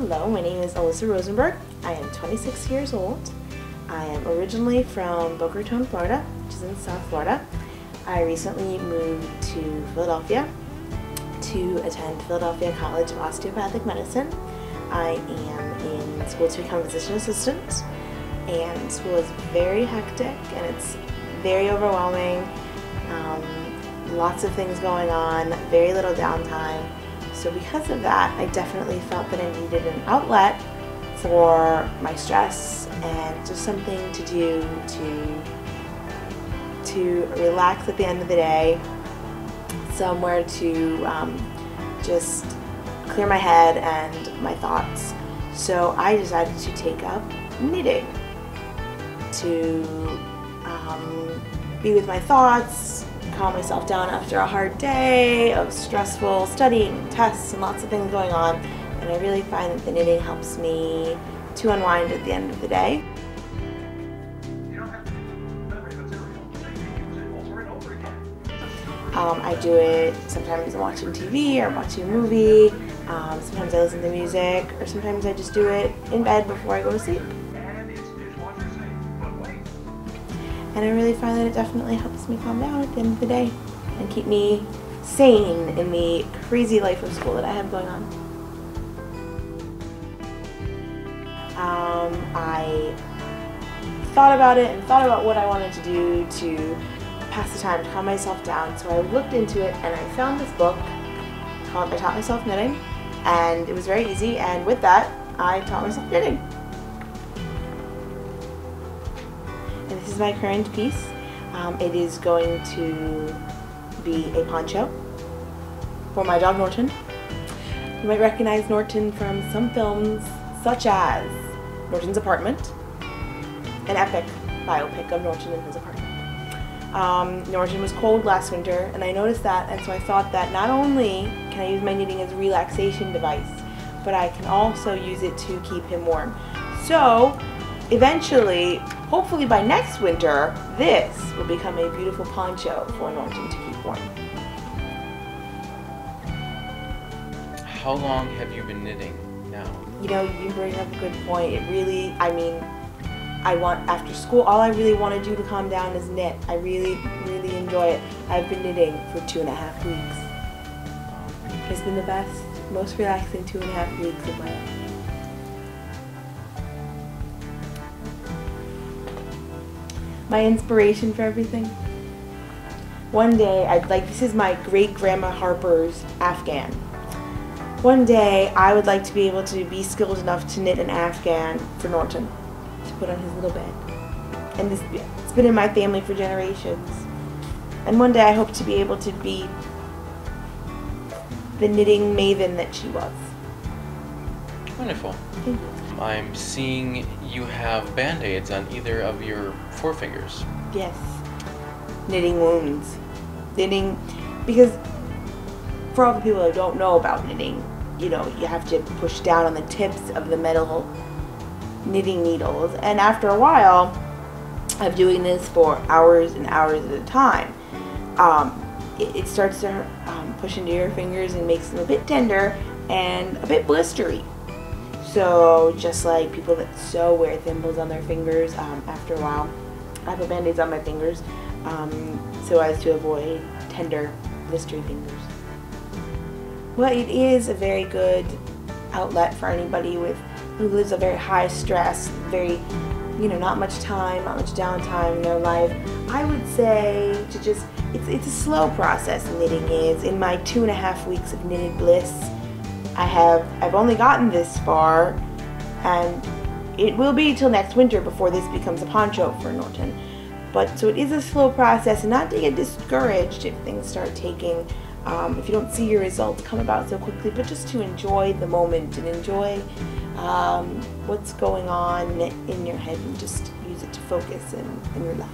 Hello, my name is Elyssa Rosenberg. I am 26 years old. I am originally from Boca Raton, Florida, which is in South Florida. I recently moved to Philadelphia to attend Philadelphia College of Osteopathic Medicine. I am in school to become a physician assistant, and school is very hectic and it's very overwhelming. Lots of things going on, very little downtime. So because of that, I definitely felt that I needed an outlet for my stress and just something to do to relax at the end of the day, somewhere to just clear my head and my thoughts. So I decided to take up knitting to be with my thoughts, calm myself down after a hard day of stressful studying, tests, and lots of things going on. And I really find that the knitting helps me to unwind at the end of the day. I do it sometimes I'm watching TV or watching a movie, sometimes I listen to music, or sometimes I just do it in bed before I go to sleep. And I really find that it definitely helps me calm down at the end of the day and keep me sane in the crazy life of school that I have going on. I thought about it and thought about what I wanted to do to pass the time, to calm myself down. So I looked into it and I found this book called I Taught Myself Knitting, and it was very easy, and with that I taught myself knitting. And this is my current piece. It is going to be a poncho for my dog Norton. You might recognize Norton from some films such as Norton's Apartment, an epic biopic of Norton and his apartment. Norton was cold last winter, and I noticed that, and so I thought that not only can I use my knitting as a relaxation device, but I can also use it to keep him warm. So eventually, hopefully by next winter, this will become a beautiful poncho for Norton to keep warm. How long have you been knitting now? You know, you bring up a good point. It really, after school, all I really want to do to calm down is knit. I really, really enjoy it. I've been knitting for 2.5 weeks. It's been the best, most relaxing 2.5 weeks of my life. My inspiration for everything. One day, this is my great-grandma Harper's Afghan. One day, I would like to be able to be skilled enough to knit an Afghan for Norton to put on his little bed. And it's been in my family for generations. And one day, I hope to be able to be the knitting maven that she was. Wonderful. Thank you. I'm seeing you have band-aids on either of your forefingers. Yes. Knitting wounds. Knitting, because for all the people that don't know about knitting, you know, you have to push down on the tips of the metal knitting needles. And after a while of doing this for hours and hours at a time, it starts to push into your fingers and makes them a bit tender and a bit blistery. So just like people that sew wear thimbles on their fingers, after a while, I put band-aids on my fingers so as to avoid tender, blistery fingers. Well, it is a very good outlet for anybody who lives a very high stress, very, not much time, not much downtime in their life. I would say to just, it's a slow process, knitting is. In my 2.5 weeks of knitted bliss, I've only gotten this far, and it will be till next winter before this becomes a poncho for Norton. But so it is a slow process, and not to get discouraged if things start taking, if you don't see your results come about so quickly, but just to enjoy the moment and enjoy what's going on in your head and just use it to focus and relax.